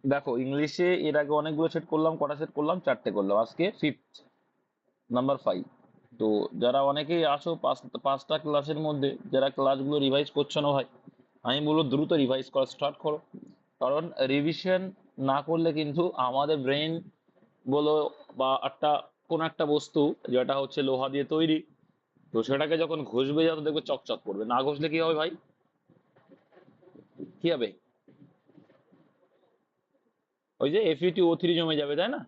দেখো ইংলিশে এর আগে অনেকগুলো সেট করলাম, কটা সেট করলাম? 4টে করলাম, আজকে ফিফথ, নাম্বার 5। তো যারা অনেকেই আছো 5টা ক্লাসের মধ্যে, যারা ক্লাসগুলো রিভাইজ করছো না ভাই, আমি বলবো দ্রুত রিভাইজ করা স্টার্ট করো। কারণ রিভিশন না করলে কিন্তু আমাদের ব্রেন বলো বা কোন একটা বস্তু যেটা হচ্ছে লোহা দিয়ে তৈরি, তো সেটাকে যখন ঘষবে যাতে দেখবে চকচক করবে, না ঘষলে কি হবে ভাই? কি হবে? ওই যে Fe2O3 জমে যাবে, তাই না?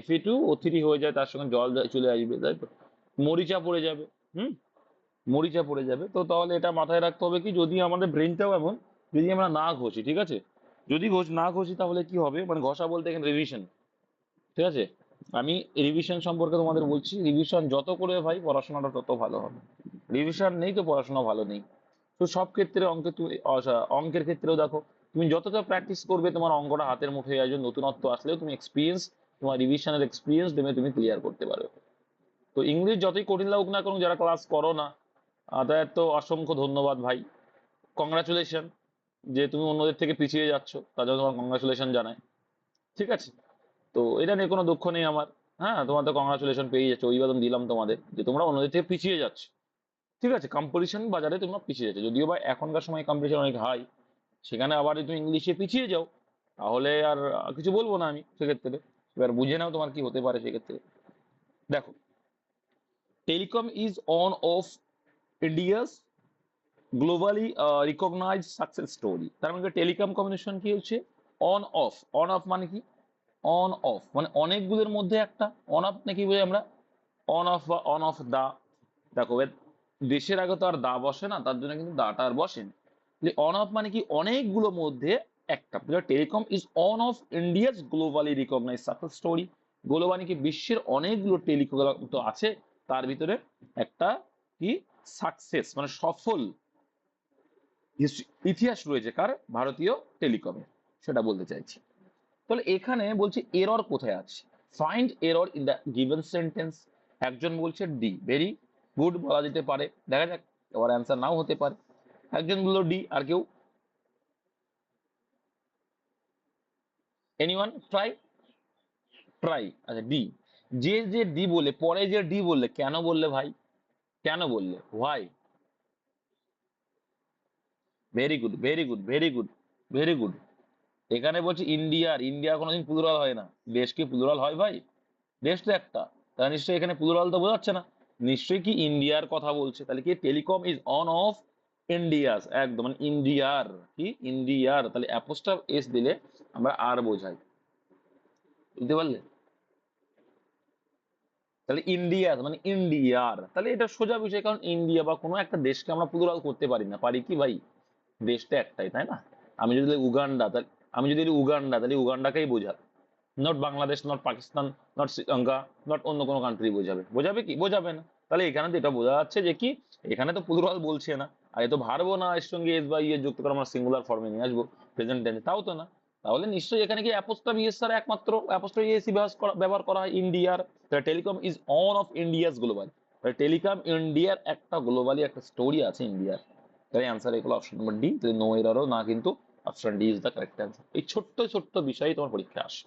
Fe2O3 হয়ে যায়, তার সঙ্গে জল চলে আসবে, তাই তো? মরিচা পড়ে যাবে। হুম। মরিচা পড়ে যাবে। তো তাহলে এটা মাথায় রাখতে হবে কি, যদি আমাদের ব্রেনটাও এমন, যদি আমরা না ঘষি, ঠিক আছে, যদি না ঘষি তাহলে কি হবে, মানে ঘষা বলতে এখানে রিভিশন, ঠিক আছে? আমি রিভিশন সম্পর্কে তোমাদের বলছি, রিভিশন যত করবে ভাই পড়াশোনাটা তত ভালো হবে। রিভিশন নেই তো পড়াশোনা ভালো নেই। তো সব ক্ষেত্রে অঙ্কে তুমি অঙ্কের ক্ষেত্রেও দেখো, তুমি যতটা প্র্যাকটিস করবে তোমার অঙ্কটা হাতের মুঠোয় আসবে, নতুনত্ব আসলেও তুমি এক্সপিরিয়েন্স, তোমার রিভিশনের এক্সপিরিয়েন্স দেবে, তুমি ক্লিয়ার করতে পারবে। তো ইংলিশ যতই কঠিন লাগুক না কারণ, যারা ক্লাস করো না, তাদের তো অসংখ্য ধন্যবাদ ভাই, কংগ্রাচুলেশন, যে তুমি অন্যদের থেকে পিছিয়ে যাচ্ছ, তার জন্য তোমার কংগ্রাচুলেশন জানাই। ঠিক আছে? তো এটা নিয়ে কোনো দুঃখ নেই আমার। হ্যাঁ, তোমার তো কংগ্রাচুলেশন পেয়ে যাচ্ছে, অভিবাদন দিলাম তোমাদের যে তোমরা অন্যদের থেকে পিছিয়ে যাচ্ছ। ঠিক আছে, কম্পিটিশন বাজারে তোমরা পিছিয়ে যাচ্ছে, যদিও বা এখনকার সময় কম্পিটিশন অনেক হাই, সেখানে আবার যদি তুমি ইংলিশে পিছিয়ে যাও, তাহলে আর কিছু বলবো না আমি সেক্ষেত্রে। এবার বুঝে নাও তোমার কি হতে পারে সেক্ষেত্রে। দেখো, telecom is one of India's globally recognize success story. তার মানে টেলিকম কমিউনিকেশন কি হচ্ছে? On of. অন অফ মানে কি? অন অফ মানে অনেকগুলোর মধ্যে একটা। অন অফ নাকি বলি আমরা? অন অফ বা অন অফ দা। দেখো দেশের আগে তো আর দা বসে না, তার জন্য কিন্তু দাটা আর বসেনি। অন অফ মানে কি? অনেকগুলোর মধ্যে একটা। Telecom is one of India's globally recognize success story. Global মানে কি? বিশ্বের অনেকগুলো টেলিকম তো আছে, তার ভিতরে একটা কি? সাকসেস মানে সফল ইতিহাস রয়েছে কার? ভারতীয় টেলিকমে, সেটা বলতে চাইছি। তাহলে এখানে বলছে এরর কোথায় আছে, find error in the given sentence. একজন বলছে ডি, ভেরি গুড বলা যেতে পারে, দেখা যাক, এবার অ্যান্সার নাও হতে পারে। একজন বললো ডি, আর কেউ? Anyone try? ট্রাই, আচ্ছা ডি। যে ডি বললে, পরে যে ডি বললে, কেন বললে ভাই? কেন বললে? Why? Very good, very good, very good, very good. এখানে বলছি ইন্ডিয়ার, ইন্ডিয়া কোনোদিন প্লুরাল হয় না। দেশ কি প্লুরাল হয় ভাই? দেশ তো একটা। তাহলে নিশ্চয়ই এখানে প্লুরাল তো বোঝাচ্ছে না, নিশ্চয়ই কি ইন্ডিয়ার কথা বলছে। তাহলে কি telecom is one of India's, একদম মানে ইন্ডিয়ার, কি ইন্ডিয়ার, তাহলে অ্যাপোস্ট্রফ এস দিলে আমরা আর বোঝাই। বুঝতে পারলে? তাহলে ইন্ডিয়া মানে ইন্ডিয়ার, তাহলে এটা সোজা বিষয়, কারণ ইন্ডিয়া বা কোনো একটা দেশকে আমরা প্লুরাল করতে পারি না, পারি কি ভাই? দেশটা একটাই, তাই না? আমি যদি বলি উগান্ডা, তাহলে আমি যদি বলি উগান্ডা, তাহলে উগান্ডাকেই বোঝাবে, not Bangladesh, not Pakistan, not Sri Lanka, not অন্য কোনো কান্ট্রি বোঝাবে। বোঝাবে কি? বোঝাবে না। তাহলে এখানে তো এটা বোঝা যাচ্ছে যে কি, এখানে তো প্লুরাল বলছে না, আর এ তো ভারবো না এর সঙ্গে এস বা ইয়ে যুক্ত করে আমরা সিঙ্গুলার ফর্মে নিয়ে আসবো প্রেজেন্ট টেন্সে, তাও তো না। তাহলে নিশ্চয়ই এখানে কি অ্যাপোস্ট্রফি এস ছাড়া একমাত্র অ্যাপোস্ট্রফি এস ব্যবহার করা হয়, ইন্ডিয়ার। Telecom is one of India's global, telecom ইন্ডিয়ার একটা গ্লোবালি একটা স্টোরি আছে ইন্ডিয়ার। তাই অ্যান্সার এগুলো অপশন নম্বর ডি, নো এররও না কিন্তু, option D is the correct answer. এই ছোট্ট ছোট্ট বিষয় তোমার পরীক্ষা আসে।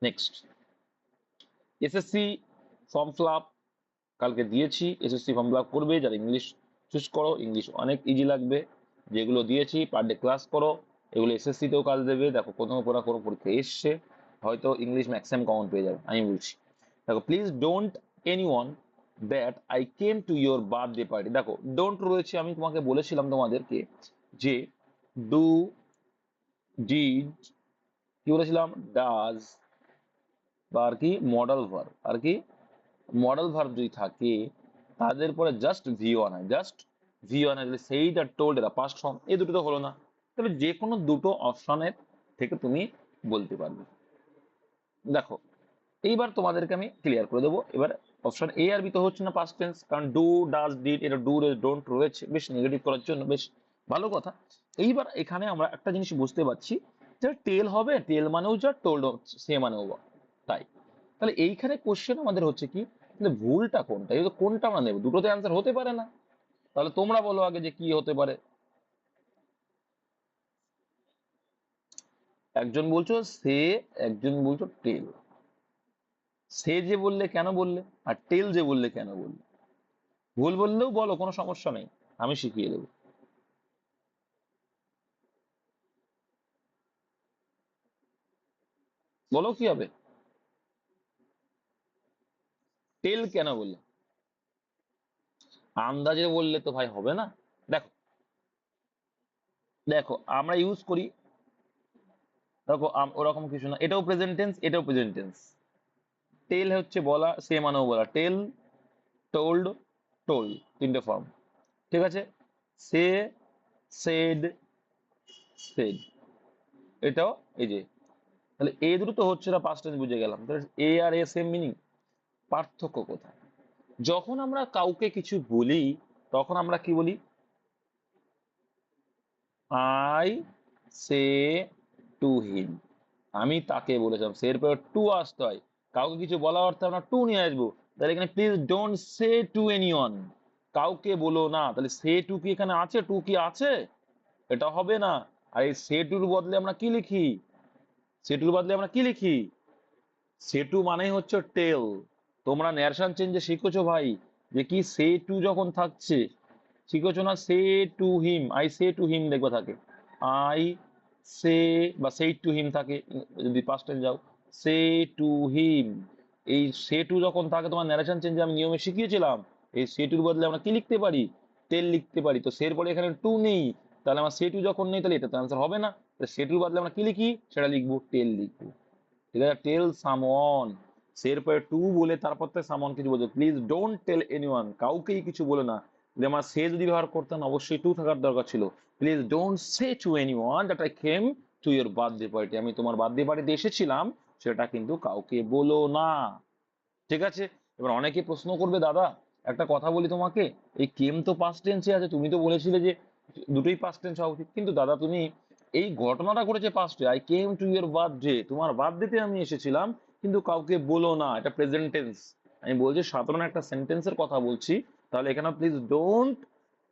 Next, SSC form fill up কালকে দিয়েছি, এসএসসি ফর্ম ফিল আপ করবে যারা ইংলিশ চুজ করো, ইংলিশ অনেক ইজি লাগবে। যেগুলো দিয়েছি পার ডে ক্লাস করো, এগুলো এসএসসি তেও কাজ দেবে। দেখো কোনো কোনো পরীক্ষা এসছে, হয়তো ইংলিশ ম্যাক্সিমাম কমন পেয়ে যাবে, আমি বলছি। দেখো, please don't anyone that I came to your birthday party. দেখো ডোন্ট রয়েছে, আমি তোমাকে বলেছিলাম তোমাদেরকে যে ডু, ডিড, কি বলেছিলাম, ডাজ, বা আর কি মডেল ভার্ব, আর কি মডেল ভার্ব যদি থাকে তাদের পরে জাস্ট ভি ওয়ান হয়, জাস্ট ভি ওয়ান হয়, সেইটা টোল্ড এরা পাস্ট ফর্ম, এই দুটো তো হলো না। তবে যে কোনো দুটো অপশনের থেকে তুমি বলতে পারবে। দেখো এইবার তোমাদেরকে আমি ক্লিয়ার করে দেবো। এবার অপশন এ আর বি তো হচ্ছে না পাস্ট টেন্স, কারণ ডু, ডাজ, ডিড, এটা ডু ডোন্ট রয়েছে, বেশ নেগেটিভ করার জন্য বেশ ভালো কথা। এইবার এখানে আমরা একটা জিনিস বুঝতে পারছি, যে টেল হবে, টেল মানেও যা, টোল্ড সে মানেও বা তাই। তাহলে এইখানে কোশ্চেন আমাদের হচ্ছে কি, তাহলে ভুলটা কোনটা, এই কোনটা আমরা নেব, দুটোতে অ্যান্সার হতে পারে না। তাহলে তোমরা বলো আগে যে কি হতে পারে। একজন বলছো সে, একজন বলছো টেল। সে যে বললে কেন বললে, আর টেল যে বললে কেন বললে? ভুল বললেও বলো, কোনো সমস্যা নেই, আমি শিখিয়ে দেবো। বলো কি হবে, টেল কেন বললে? আন্দাজে বললে তো ভাই হবে না। দেখো, দেখো আমরা ইউজ করি, দেখো ওরকম কিছু না, এটাও প্রেজেন্ট টেন্স, এটাও প্রেজেন্ট টেন্স। টেল হচ্ছে বলা, সে মানেও বলা, টেল, টোল্ড, টোল্ড, তিনটে ফর্ম। ঠিক আছে, সে, সেড, সেড, এটাও এই যে। তাহলে এ দুটো তো হচ্ছে না, পাস্ট টেন্স বুঝে গেলাম, তাহলে এ আর এ সেম মিনিং। পার্থক্য কোথায়? যখন আমরা কাউকে কিছু বলি তখন আমরা কি বলি? আই সে টু হিম, আমি তাকে বলেছিলাম, সে এর পর টু আসতে হয়। কাউকে কিছু বলা অর্থে আমরা টু নিয়ে আসবো। তাহলে এখানে please don't say two anyone, কাউকে বলো না। তাহলে সে টু কি এখানে আছে? টু কি আছে? এটা হবে না। আর এই সে টুর বদলে আমরা কি লিখি? সেটুর বদলে আমরা কি লিখি? সেটু মানে হচ্ছে টেল। তোমরা ন্যারেশন চেঞ্জে শিখেছো ভাই, যে কি সে টু যখন থাকছে, শিখেছো না? Say to him, I say to him দেখবে থাকে, আই সে, বা সেই টু হিম থাকে যদি পাস্ট টেন্স যাও, সে টু হিম। এই সে টু যখন থাকে তোমার ন্যারেশন চেঞ্জে আমি নিয়মে শিখিয়েছিলাম, এই সে টুর বদলে আমরা কি লিখতে পারি? টেল লিখতে পারি। তো সের পরে এখানে টু নেই, তাহলে আমার সে টু যখন নেই তাহলে এটা তো অ্যান্সার হবে না। সে টুর বদলে আমরা কি লিখি? সেটা লিখবো টেল লিখবো। ঠিক আছে, টেল সামওয়ান, সের পরে টু বলে তারপর থেকে সামওয়ান কিছু বলছো, প্লিজ ডোন্ট টেল এনিওয়ান, কাউকেই কিছু বলে না। যদি আমার সে যদি ব্যবহার করতাম অবশ্যই টু থাকার দরকার ছিল। Please don't say two anyone that I came to your birthday party, আমি তোমার বার্থডে পার্টিতে এসেছিলাম, সেটা কিন্তু কাউকে বলো না। ঠিক আছে, এবার অনেকে প্রশ্ন করবে, দাদা একটা কথা বলি তোমাকে, এই কেম তো পাস্ট টেন্সে আছে, তুমি তো বলেছিলে যে দুটোই পাস্ট টেন্স হওয়া উচিত, কিন্তু দাদা তুমি এই ঘটনাটা ঘটেছে পাস্টে, I came to your birthday, তোমার বার্থডেতে আমি এসেছিলাম, কিন্তু কাউকে বলো না, এটা প্রেজেন্ট টেন্স। আমি বলছি সাধারণ একটা সেন্টেন্সের কথা বলছি, তাহলে এখানে প্লিজ ডোন্ট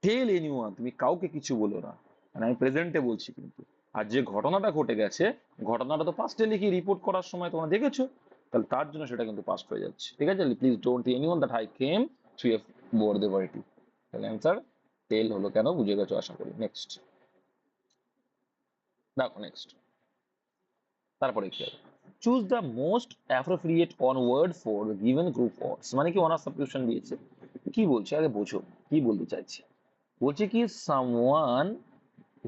টেল এনিওয়ান, তুমি কাউকে কিছু বলো না, মানে আমি প্রেজেন্টে বলছি কিন্তু। আর যে ঘটনাটা ঘটে গেছে, ঘটনাটা তো পাস্টে লিখি রিপোর্ট করার সময় তোমরা দেখেছো, তাহলে তার জন্য সেটা কিন্তু পাস্ট হয়ে যাচ্ছে। ঠিক আছে, please don't anyone that I came two a birthday party, তাহলে অ্যান্সার টেল হলো। কেন বুঝে গেছো আশা করি। নেক্সট দেখো, নেক্সট তারপরে কি হবে? Choose the most appropriate one word for given group words, মানে কি অনার সাবস্টিটিউশন দিয়েছে, কি বলছে আগে বোঝো, কি বলতে চাইছে। বলছে কি সামওয়ান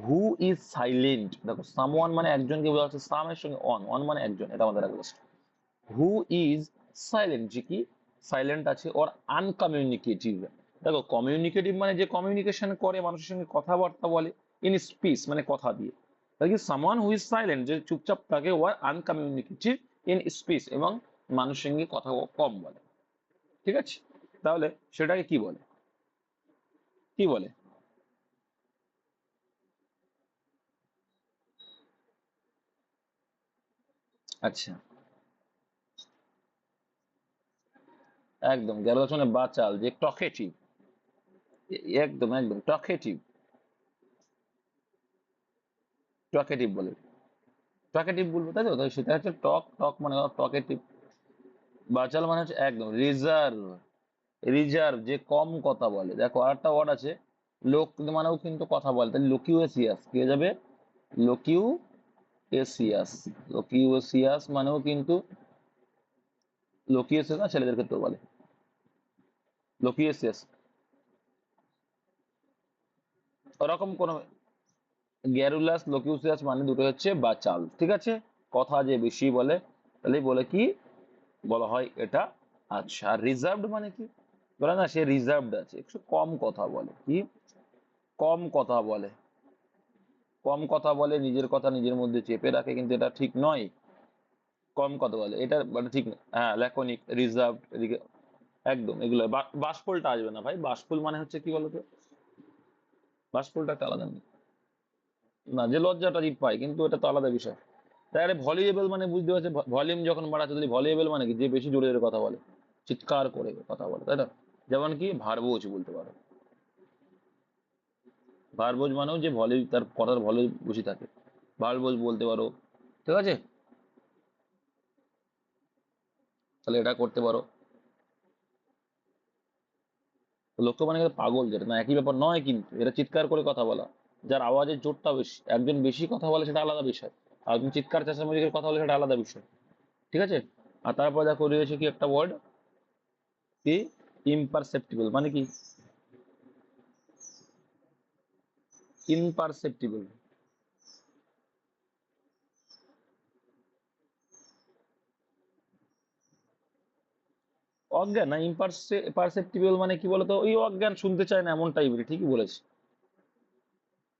হু ইজ সাইলেন্ট, দেখো সামওয়ান মানে একজনকে বোঝা যাচ্ছে, সাম এর সঙ্গে অন, অন মানে একজন, এটা আমাদের আগে। হু ইজ সাইলেন্ট, যে কি সাইলেন্ট আছে, ওর আনকমিউনিকেটিভ। দেখো কমিউনিকেটিভ মানে যে কমিউনিকেশন করে, মানুষের সঙ্গে কথাবার্তা বলে, ইন স্পিচ মানে কথা দিয়ে। তাহলে কি সামওয়ান হু ইজ সাইলেন্ট, যে চুপচাপ থাকে, ওর আনকমিউনিকেটিভ ইন স্পিচ, এবং মানুষের সঙ্গে কথা কম বলে। ঠিক আছে, তাহলে সেটাকে কি বলে? কি বলে? আচ্ছা, একদম গেল বছরে বাচাল, যে টকেটিভ, একদম একদম টকেটিভ, টকেটিভ বলে, টকেটিভ বলবো, তাই তো, তাই সেটা হচ্ছে টক, টক মানে টকেটিভ। বাচাল মানে হচ্ছে একদম রিজার্ভ, রিজার্ভ যে কম কথা বলে। দেখো আরেকটা ওয়ার্ড আছে, লোক মানেও কিন্তু কথা বলে, তাহলে লোকিউএসিয়াস কি হয়ে যাবে? লোকিউএসিয়াস, লোকিউএসিয়াস মানেও কিন্তু, লোকিউএসিয়াস না, ছেলেদের ক্ষেত্রে বলে লোকিউএসিয়াস, ওরকম কোন, গ্যারুলাস লোকিউসিয়াস মানে দুটো হচ্ছে বাচাল। ঠিক আছে, কথা যে বেশি বলে, তাহলে বলে কি বলা হয় এটা। আচ্ছা, রিজার্ভড মানে কি? বলে না সে রিজার্ভড আছে, একটু কম কথা বলে, কি কম কথা বলে, কম কথা বলে, নিজের কথা নিজের মধ্যে চেপে রাখে, কিন্তু এটা ঠিক নয়। কম কথা বলে এটা মানে ঠিক না, হ্যাঁ, ল্যাকনিক, রিজার্ভ, এদিকে একদম এগুলো। বাষ্পলটা আসবে না ভাই, বাষ্পল মানে হচ্ছে কি বলতো, বাষ্পলটা একটা আলাদা নেই, না যে লজ্জাটা জিত পায়, কিন্তু এটা তো আলাদা বিষয়। তাই আরে ভলিউবল মানে বুঝতে পারছে, ভলিউম যখন বাড়াচ্ছে, তাহলে ভলিউবল মানে কি, যে বেশি জোরে জোরে কথা বলে, চিৎকার করে কথা বলে, তাই না? যেমন কি ভার্বোজ বলতে পারো, ভার্বোজ মানেও যে ভলিউম, তার কথার ভলিউম বেশি থাকে, ভার্বোজ বলতে পারো। ঠিক আছে, তাহলে এটা করতে পারো। লক্ষ্য মানে কিন্তু পাগল, যেটা না একই ব্যাপার নয়, কিন্তু এটা চিৎকার করে কথা বলা, যার আওয়াজের জোরটা বেশি। একজন বেশি কথা বলে সেটা আলাদা বিষয়, আর একজন চিৎকার চেঁচামেচি করে কথা বলে সেটা আলাদা বিষয়। ঠিক আছে। আর তারপর দেখো রয়েছে কি একটা ওয়ার্ড, কি ইমপারসেপ্টিবল মানে কি, ইনপারসেপ্টিবল, অজ্ঞান না। ইমপারসেপ্টিবল মানে কি বলতো, ওই অজ্ঞান, শুনতে চায় না এমন টাইপের, ঠিকই বলেছি,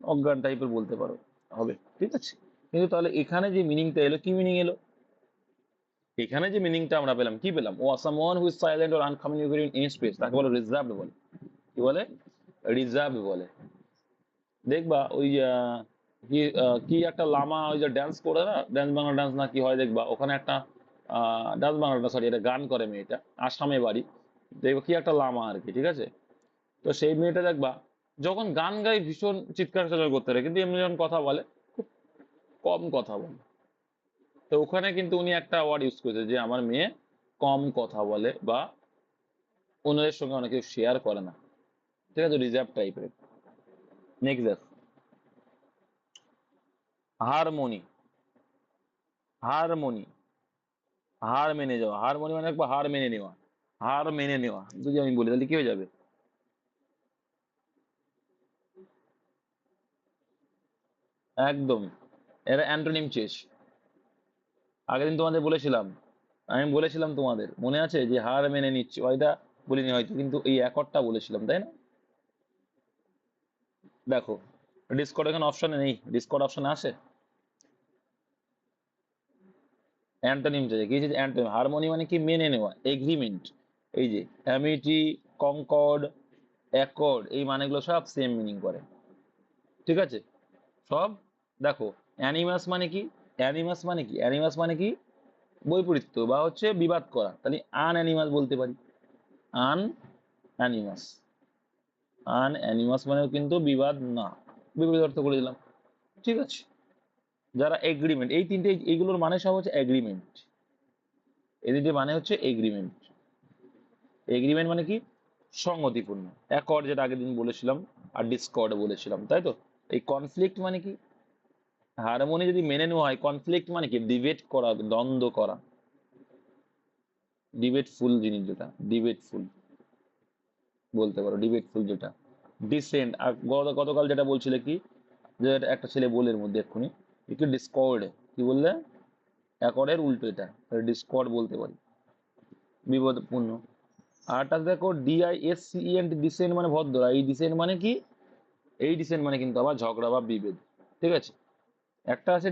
অজ্ঞান টাইপের বলতে পারো, হবে। ঠিক আছে, কিন্তু তাহলে এখানে যে মিনিংটা এলো, কি মিনিং এলো, এখানে যে মিনিংটা আমরা পেলাম, কি পেলাম, ও someone who is silent or uncommunicating in space, তাকে বলে রিজার্ভড বলে। কি বলে? রিজার্ভ বলে। দেখবা ওই কি একটা লামা ওই যে ড্যান্স করে না, ড্যান্স বাংলা ডান্স না কি হয়, দেখবা ওখানে একটা ডান্স বাংলাটা, সরি, এটা গান করে মেয়েটা, আসামে বাড়ি, দেখবা কি একটা লামা আর কি। ঠিক আছে, তো সেই মেয়েটা দেখবা যখন গান গায় ভীষণ চিৎকার চেঁচামেচি করতে পারে, কিন্তু এমনি যখন কথা বলে খুব কম কথা বলে। তো ওখানে কিন্তু উনি একটা ওয়ার্ড ইউজ করেছে যে আমার মেয়ে কম কথা বলে, বা অন্যদের সঙ্গে অনেক কিছু শেয়ার করে না। ঠিক আছে, রিজার্ভ টাইপের। নেক্সট দেখ, হারমোনি, হারমোনি, হার মেনে যাওয়া, হারমোনি মানে একবার হার মেনে নেওয়া, হার মেনে নেওয়া যদি আমি বলি তাহলে কি হয়ে যাবে? একদম, এটা অ্যান্টোনিম চেঞ্জ। আগের দিন তোমাদের বলেছিলাম, আমি বলেছিলাম তোমাদের মনে আছে যে হার মেনে নিচ্ছি, ওইটা বলিনি হয়তো, কিন্তু এই একরটা বলেছিলাম, তাই না? দেখো, ডিসকর্ড এখানে অপশনে নেই, ডিসকর্ড অপশনে আসে অ্যান্টোনিম চেঞ্জ, কি যে অ্যান্টোনিম, হারমোনি মানে কি মেনে নেওয়া, এগ্রিমেন্ট। এই যে অ্যামিটি, কনকর্ড, অ্যাকর্ড, এই মানেগুলো সব সেম মিনিং করে। ঠিক আছে, সব। দেখো, অ্যানিমাস মানে কি, অ্যানিমাস মানে কি, অ্যানিমাস মানে কি বৈপরীত্য বা হচ্ছে বিবাদ করা, তাহলে আন অ্যানিমাস বলতে পারি, আন অ্যানিমাস। আন অ্যানিমাস মানেও কিন্তু বিবাদ না, বিপরীত অর্থ করে দিলাম। ঠিক আছে, যারা এগ্রিমেন্ট, এই তিনটে এইগুলোর মানে সব হচ্ছে এগ্রিমেন্ট, এদের যে মানে হচ্ছে এগ্রিমেন্ট। এগ্রিমেন্ট মানে কি সংগতিপূর্ণ, অ্যাকর্ড যেটা আগের দিন বলেছিলাম, আর ডিসকর্ড বলেছিলাম, তাই তো। এই কনফ্লিক্ট মানে কি, হারমোনি যদি মেনে নেওয়া হয়, কনফ্লিক্ট মানে কি ডিবেট করা, দ্বন্দ্ব করা, ডিবেটফুল জিনিস যেটা, ডিবেটফুল বলতে পারো, ডিবেটফুল যেটা। ডিসেন্ট, আর গতকাল যেটা বলছিলে কি, যে একটা ছেলে বলে এর মধ্যে এক্ষুনি, একটু ডিসকর্ড, কি বললে, অ্যাকর্ডের উল্টো এটা, ডিসকর্ড বলতে পারি, বিপদপূর্ণ। আরটা দেখো ডিআইএসসিএন্ট, ডিসেন্ট মানে ভদ্র, এই ডিসেন্ট মানে কি, এই ডিসেন্ট মানে কিন্তু আবার ঝগড়া বা বিভেদ। ঠিক আছে, একটা আছে,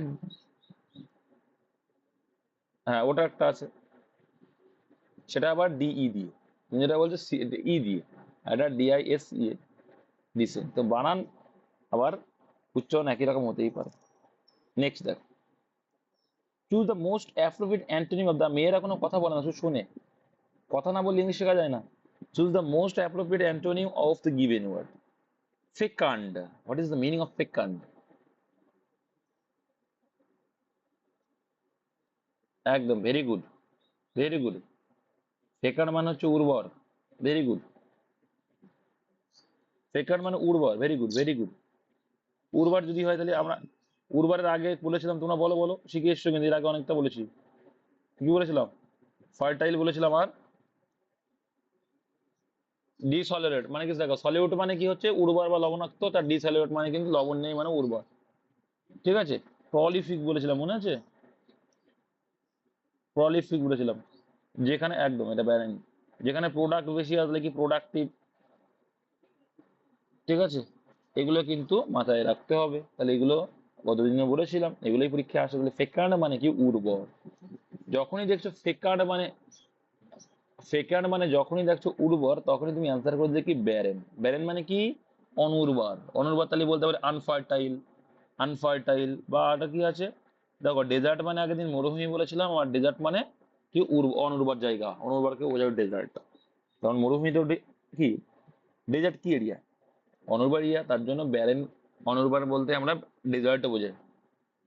হ্যাঁ ওটা একটা আছে, সেটা আবার ডিই দিয়ে, তুমি যেটা বলছো ই দিয়ে, আর এটা ডিআইএসইএ, ডিসেন্ট। তো বানান আবার উচ্চারণ একই রকম হতেই পারে। নেক্সট দেখো, choose the most appropriate antonym of the, মেয়েরা কোনো কথা বলে না, শুধু শোনে, কথা না বললে ইংলিশ শেখা যায় না। Choose the most appropriate antonym of the given word. Fecund, what is the meaning of fecund? একদম, very good, very good. Fecund মানে হচ্ছে উর্বর, ভেরি গুড। ফেকান্ড মানে উর্বর, ভেরি গুড, ভেরি গুড। উর্বর যদি হয় তাহলে আমরা, উর্বরের আগে বলেছিলাম, তোমরা বলো বলো, শিখে এসছো কিন্তু, এর আগে অনেকটা বলেছি। কি বলেছিলাম? ফার্টাইল বলেছিলাম, আর ডিসলিউট মানে কি, দেখো সলিউট মানে কি হচ্ছে উর্বর বা লবণাক্ত, তার ডিসলিউট মানে কিন্তু লবণ নেই মানে উর্বর। ঠিক আছে, প্রলিফিক বলেছিলাম, মনে আছে? প্রলিফিক বলেছিলাম, যেখানে, একদম এটা ব্যারেন, যেখানে প্রোডাক্ট বেশি আসলে কি প্রোডাক্টিভ। ঠিক আছে, এগুলো কিন্তু মাথায় রাখতে হবে, তাহলে এগুলো গতদিনে বলেছিলাম, এগুলোই পরীক্ষা আসে। বলে ফেকান্ড মানে কি উর্বর, যখনই দেখছো ফেকান্ড মানে, ফেকান্ড মানে যখনই দেখছো উর্বর, তখনই তুমি অ্যান্সার করে দেখি ব্যারেন। ব্যারেন মানে কি অনুর্বর, অনুর্বর তাহলে বলতে পারে আনফার্টাইল, আনফার্টাইল। বা এটা কি আছে, দেখো ডেজার্ট মানে আগের দিন মরুভূমি বলেছিলাম, আর ডেজার্ট মানে কি অনুর্বর জায়গা, অনুর্বরকে বোঝাবে ডেজার্ট। কারণ মরুভূমি তো কি, ডেজার্ট কি এরিয়া, অনুর্বর এরিয়া, তার জন্য ব্যারেন। অনুর্বর বলতে আমরা ডেজার্টে বোঝাই।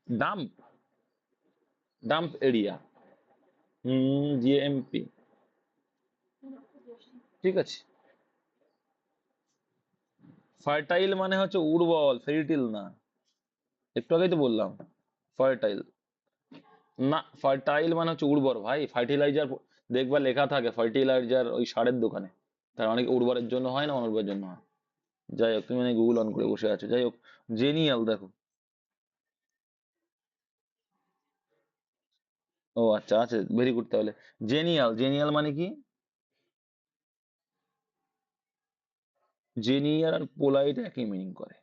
Dump, dump area. জিএমপি। ঠিক আছে। ফার্টাইল মানে হচ্ছে উর্বর, ফেরিটিল না। একটু আগেই তো বললাম ফার্টাইল। না, ফার্টাইল মানে হচ্ছে উর্বর ভাই, ফার্টিলাইজার। দেখবা লেখা থাকে ফার্টিলাইজার ওই সারের দোকানে। তার অনেক উর্বরের জন্য হয় না, অনুর্বরের জন্য হয়। যাই হোক, তুমি মানে গুগল অন করে বসে আছো, যাই হোক। জেনিয়াল দেখো। ও আচ্ছা, আছে, ভেরি গুড তাহলে। জেনিয়াল, জেনিয়াল মানে কি? জেনিয়াল আর পোলাইট একই মিনিং করে।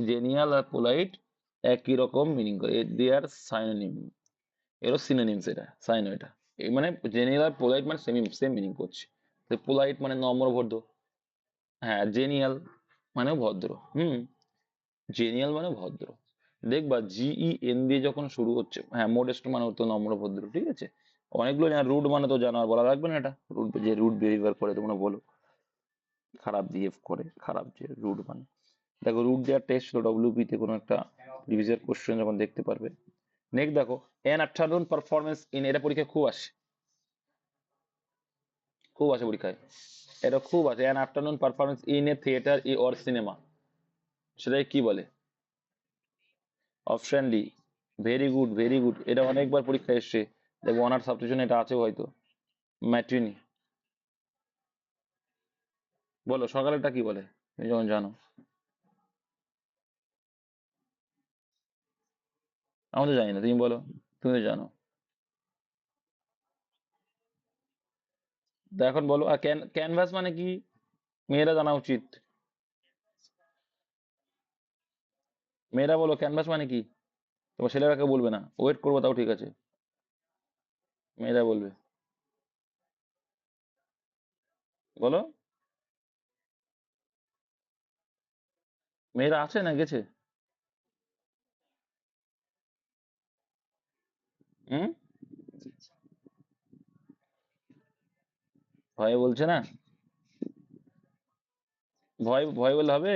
জেনিয়াল আর পোলাইট একই রকম মিনিং করে, দে আর সাইনোনিম। এরও সিনোনিমস, এটা সাইনো, এটা এই মানে জেনিয়াল আর পোলাইট মানে সেম সেম মিনিং করছে। তো পোলাইট মানে নম্র ভদ্র। হ্যাঁ, জেনিয়াল মানে ভদ্র। জেনিয়াল মানে ভদ্র। দেখবা GEN দিয়ে যখন শুরু হচ্ছে, হ্যাঁ, মোডেস্ট মানে তো নম্র ভদ্র, ঠিক আছে। অনেকগুলো জানা, রুড মানে তো জানো, আর বলা লাগবে না এটা। রুড, যে রুড বিহেভিয়ার করে তোমরা বলো, খারাপ বিহেভ করে, খারাপ, যে রুড মানে। দেখো, রুট দেওয়ার টেস্ট হলো WP তে কোনো একটা প্রিভিয়াস কোশ্চেন যখন দেখতে পারবে। নেক্সট দেখো, অ্যান আফটারনুন পারফরমেন্স ইন, এটা পরীক্ষায় খুব আসে, খুব আসে পরীক্ষায়। এটা খুব আসে, an afternoon performance in a theatre or cinema, সেটাই কি বলে? Option D. Very good, very good, এটা অনেকবার পরীক্ষায় এসছে। দেখো অনার্স সাবস্টিটিউশন এটা আছে হয়তো। ম্যাট্রিনি। বলো সকালেরটা কি বলে, তুমি যখন জানো। আমি তো জানি না, তুমি বলো। তুমি তো জানো। তো এখন বলো, আর ক্যানভাস মানে কি? মেয়েরা জানা উচিত। মেয়েরা বলো ক্যানভাস মানে কি। তোমার ছেলেরা কেউ বলবে না, ওয়েট করবো তাও ঠিক আছে। মেয়েরা বলবে। বলো। মেয়েরা আছে না গেছে? হুম। ভয়ে বলছে না? ভয় ভয় বললে হবে?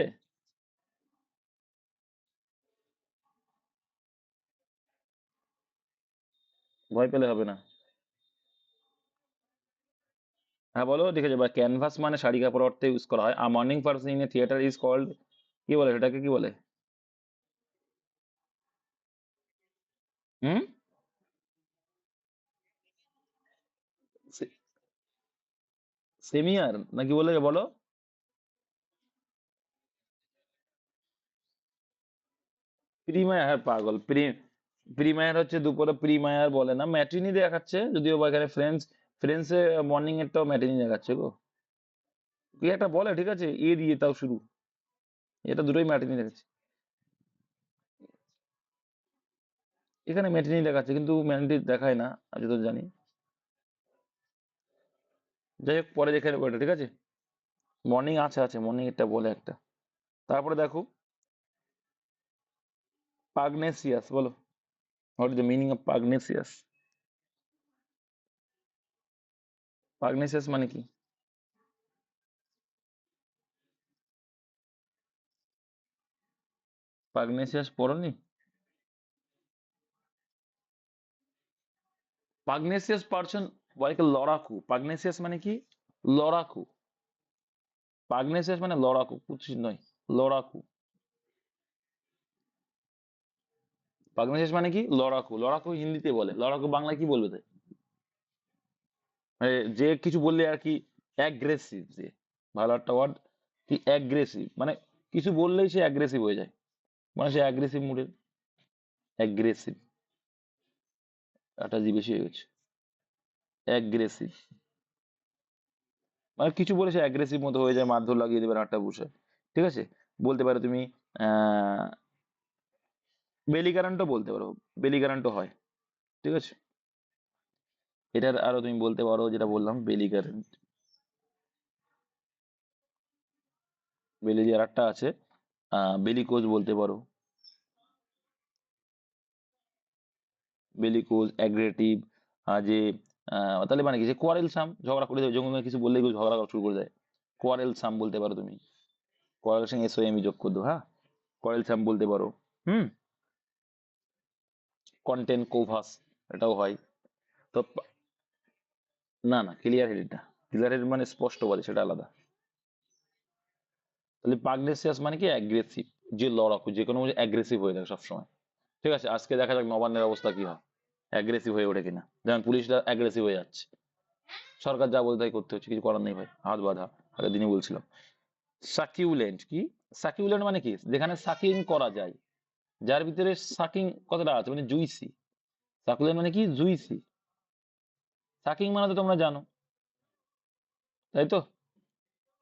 ভয় পেলে হবে না। হ্যাঁ বলো, দেখে যাবে। ক্যানভাস মানে শাড়ি কাপড় অর্থে ইউজ করা হয়। A morning person in a theatre is called, কি বলে সেটাকে, কি বলে? হুম। সেমিয়ার নাকি বলে, বলো। প্রিমায়ার, হ্যাঁ পাগল, প্রিমায়ার হচ্ছে দুপুরে, প্রিমায়ার বলে না, ম্যাটিনি দেখাচ্ছে যদিও বা এখানে ফ্রেন্সে মর্নিং এরটাও ম্যাটিনি দেখাচ্ছে গো। কি একটা বলে, ঠিক আছে, দিয়ে তাও শুরু। এটা দুটোই ম্যাটিনি দেখাচ্ছে। এখানে ম্যাটিনি দেখাচ্ছে, কিন্তু ম্যাটিনি দেখায় না, আমি তো জানি। যাই হোক, পরে দেখে নেবো এটা, ঠিক আছে। মর্নিং আছে, আছে মর্নিং এটা বলে একটা। তারপরে দেখো, পাগনেসিয়াস, বলো। What is the meaning of pugnacious? Pugnacious মানে কি? পাগনেসিয়াস পড়োনি? পাগনেসিয়াস পার্সন বলে লড়াকু। পাগনেসিয়াস মানে কি? লড়াকু। পাগনেসিয়াস মানে লড়াকু, কুৎসিত নয়, লড়াকু। পাগনেসিয়াস মানে কি? লড়াকু। লড়াকু হিন্দিতে বলে, লড়াকু বাংলায় কি বলবে তাই? যে কিছু বললে আর কি, অ্যাগ্রেসিভ, যে ভালো একটা ওয়ার্ড, কি অ্যাগ্রেসিভ মানে কিছু বললেই সে অ্যাগ্রেসিভ হয়ে যায়, মানে সে অ্যাগ্রেসিভ মুডের। অ্যাগ্রেসিভ, একটা জি বেশি হয়ে গেছে। অ্যাগ্রেসিভ মানে কিছু বলে সে অ্যাগ্রেসিভ মতো হয়ে যায়, মারধর লাগিয়ে দেবে একটা বসে। ঠিক আছে। বলতে পারো তুমি আহ বেলিগারান্টও বলতে পারো, বেলিগারান্টও হয়। ঠিক আছে। এটার আরো তুমি বলতে পারো, যেটা বললাম বেলিগারেন্ট। বেলি দিয়ে আর একটা আছে, বেলিকোজ বলতে পারো। বেলিকোজ, অ্যাগ্রেটিভ। যে তাহলে মানে কি, যে কোয়ারেলসাম, ঝগড়া করে দেয়, যখন কিছু বললেই কেউ ঝগড়া করা শুরু করে দেয়। কোয়ারেলসাম বলতে পারো তুমি, কোয়ারেল সঙ্গে এসও এম যোগ করে দো, হ্যাঁ, কোয়ারেলসাম বলতে পারো। হুম। কন্টেন্ট কোভাস, এটাও হয়। তো না না, ক্লিয়ার হেডেড না। ক্লিয়ার হেডেড মানে স্পষ্টবাদী, সেটা আলাদা। তাহলে পাগনেসিয়াস মানে কি অ্যাগ্রেসিভ, যে লড়াকু, যে কোনো অ্যাগ্রেসিভ হয়ে থাকে সবসময়। ঠিক আছে, আজকে দেখা যাক নবান্নের অবস্থা কি হয়, অ্যাগ্রেসিভ হয়ে ওঠে কিনা। যেমন পুলিশরা অ্যাগ্রেসিভ হয়ে যাচ্ছে, সরকার যা বলতে তাই করতে হচ্ছে, কিছু করার নেই ভাই, হাত বাঁধা। আগের দিনই বলছিলাম। সাকিউলেন্ট কি? সাকিউলেন্ট মানে কি? যেখানে সাকিং করা যায়, যার ভিতরে সাকিং কতটা আছে, মানে জুইসি। সাকুলেন্ট মানে কি? জুইসি। সাকিং মানে তো তোমরা জানো, তাই তো?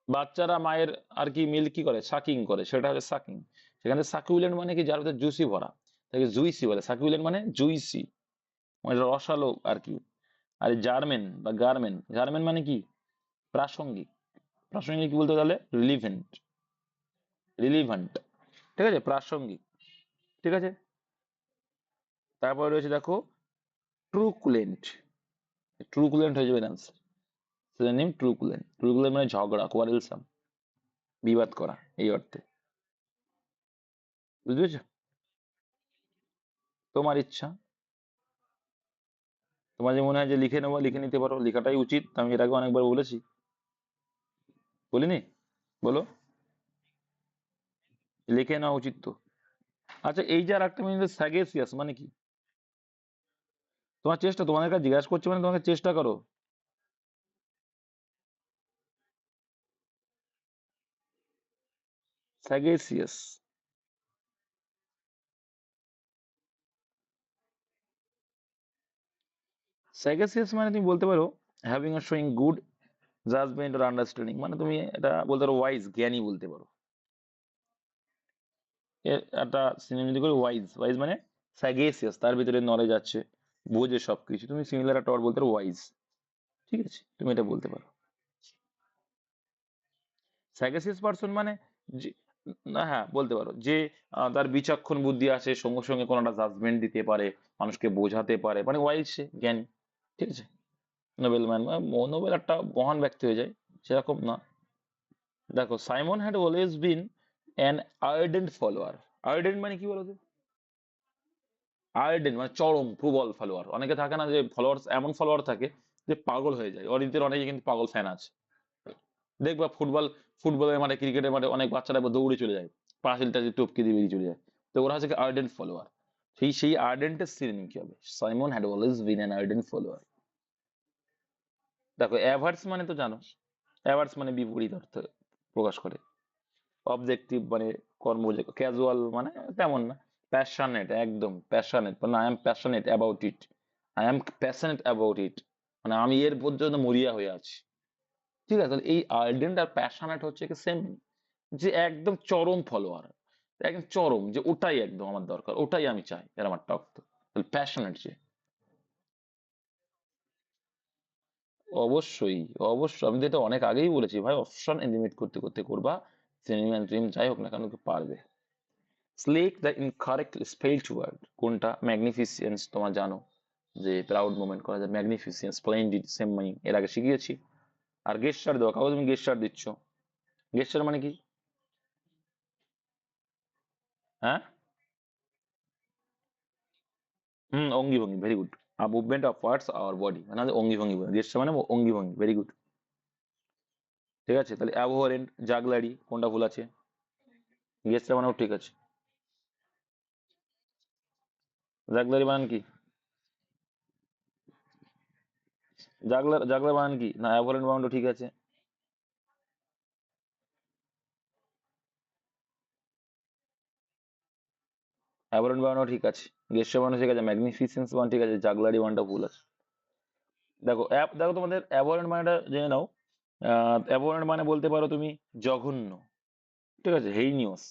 বাচ্চারা মায়ের আর কি মিল্ক কি করে, সাকিং করে, সেটা হচ্ছে সাকিং। সেখানে সাকুলেন্ট মানে কি? যার ভিতরে জুসি ভরা, তাকে জুইসি বলে। সাকুলেন্ট মানে জুইসি, মানে রসালো আর কি। আর জার্মেন বা গার্মেন, গার্মেন মানে কি? প্রাসঙ্গিক। প্রাসঙ্গিক কি বলতে তাহলে? Relevant, relevant. ঠিক আছে, প্রাসঙ্গিক। ঠিক আছে। তারপরে রয়েছে দেখো ট্রুকুলেন্ট। ট্রুকুলেন্ট হয়ে যাবে আনসার। সিনোনিম ট্রুকুলেন্ট। ট্রুকুলেন্ট মানে ঝগড়া, কোয়ারেলসাম, বিবাদ করা, এই অর্থে। বুঝতে পেরেছো? তোমার ইচ্ছা, তোমার যে মনে হয় যে লিখে নেবো, লিখে নিতে পারো, লেখাটাই উচিত। আমি এর আগে অনেকবার বলেছি, বলিনি? বলো। লিখে নেওয়া উচিত তো। আচ্ছা, এই যে আর একটা মিনিট, স্যাগেসিয়াস মানে কি? তোমার চেষ্টা, তোমাদের কাছে জিজ্ঞাসা করছি মানে তোমাকে চেষ্টা করো। স্যাগেসিয়াস, স্যাগেসিয়াস মানে তুমি বলতে পারো having a showing good judgement or understanding, মানে তুমি এটা বলতে পারো ওয়াইজ, জ্ঞানী বলতে পারো। এর একটা সিনোনিম করে ওয়াইজ। ওয়াইজ মানে স্যাগেসিয়াস, তার ভিতরে নলেজ আছে, বোঝে সবকিছু। তুমি সিমিলার একটা ওয়ার্ড বলতে পারো ওয়াইজ। ঠিক আছে, তুমি এটা বলতে পারো। স্যাগেসিয়াস পার্সন মানে যে, না হ্যাঁ বলতে পারো যে তার বিচক্ষণ বুদ্ধি আছে, সঙ্গে সঙ্গে কোনো একটা জাজমেন্ট দিতে পারে, মানুষকে বোঝাতে পারে, মানে ওয়াইজ, সে জ্ঞানী। ঠিক আছে। নোবেল ম্যান, নোবেল একটা মহান ব্যক্তি হয়ে যায়, সেরকম না। দেখো, Simon had always been an ardent follower. Ardent মানে কি বলতো? আর্ডেন্ট মানে চরম প্রবল ফলোয়ার। অনেকে থাকে না যে ফলোয়ার, এমন ফলোয়ার থাকে যে পাগল হয়ে যায়। অরিজিতের অনেকে কিন্তু পাগল ফ্যান আছে। দেখবা ফুটবলের মাঠে, ক্রিকেটের মাঠে অনেক বাচ্চারা একবার দৌড়ে চলে যায়, পাঁচিল টাচিল টপকে দিয়ে বেরিয়ে চলে যায়। তো ওরা হচ্ছে আর্ডেন্ট ফলোয়ার। সেই আর্ডেন্টের সিনোনিম কি হবে? Simon had always been an ardent follower. দেখো, অ্যাভার্স মানে তো জানো, অ্যাভার্স মানে বিপরীত অর্থ প্রকাশ করে। অবজেক্টিভ মানে কর্ম, ক্যাজুয়াল মানে তেমন না। প্যাশনেট, একদম প্যাশনেট, মানে I am passionate about it, I am passionate about it, মানে আমি এর পর্যন্ত মরিয়া হয়ে আছি। ঠিক আছে, তাহলে এই আর্ডেন্ট আর প্যাশনেট হচ্ছে কি সেম, যে একদম চরম ফলোয়ার, একদম চরম, যে ওটাই একদম আমার দরকার, ওটাই আমি চাই, এর আমার টক তো। তাহলে প্যাশনেট যে। অবশ্যই, অবশ্যই, আমি তো এটা অনেক আগেই বলেছি ভাই, অপশন এলিমিনেট করতে করতে করবা, সিনেমা ড্রিম যাই হোক না কেন, তুমি পারবে। স্লেক দ্য ইনকারেক্ট স্পেলড ওয়ার্ড কোনটা? ম্যাগনিফিসেন্স, তোমার জানো যে প্রাউড মোমেন্ট করা যায়, ম্যাগনিফিসেন্স, স্প্লেন্ডিড, সেম মিনিং, এর আগে শিখিয়েছি। আর গেস্টার দেওয়া, কাগজ তুমি গেস্টার দিচ্ছ, গেস্টার মানে কি? হ্যাঁ, অঙ্গি ভঙ্গি, ভেরি গুড। আর movement of parts our body মানে আমাদের অঙ্গি ভঙ্গি, গেস্টার মানে অঙ্গি ভঙ্গি, ভেরি গুড। ঠিক আছে, তাহলে অ্যাবহরেন্ট, জাগলারি, কোনটা ভুল আছে? গেস্টার মানেও ঠিক আছে। জাগলারি বানান কি? জাগলার, জাগলার বানান কি? না, অ্যাবহরেন্ট বানানটা ঠিক আছে। অ্যাবহরেন্ট বানানো ঠিক আছে, গেস্টার বানানো ঠিক আছে, ম্যাগনিফিসেন্স বানানো ঠিক আছে, জাগলারি বানানটা ভুল আছে। দেখো দেখো তোমাদের অ্যাবহরেন্ট মানেটা জেনে নাও। অ্যাবহরেন্ট মানে বলতে পারো তুমি জঘন্য। ঠিক আছে, হেইনিয়াস,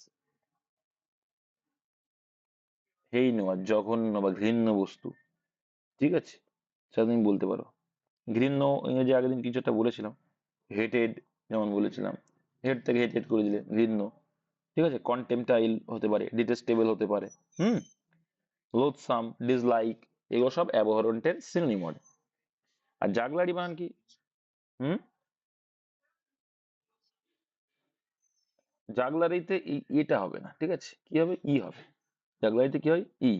হেইনিয়াস, জঘন্য বা ঘৃণ্য বস্তু। ঠিক আছে, সেটা তুমি বলতে পারো। ঘৃণ্য ইংরেজি আগের দিন কিছু একটা বলেছিলাম, হেটেড, যেমন বলেছিলাম, হেড থেকে হেটেড করে দিলে ঘৃণ্য। ঠিক আছে, কন্টেম্পটাইল হতে পারে, ডিটেস্টেবল হতে পারে। হুম। লোথসাম, ডিসলাইক, এগুলো সব অ্যাবহরেন্টের সিনোনিম হয়। আর জাগলারি বানান কি? হুম। জাগলারিতে এটা হবে না, ঠিক আছে, কি হবে, ই হবে। জাগলারিতে কি হয়, ই।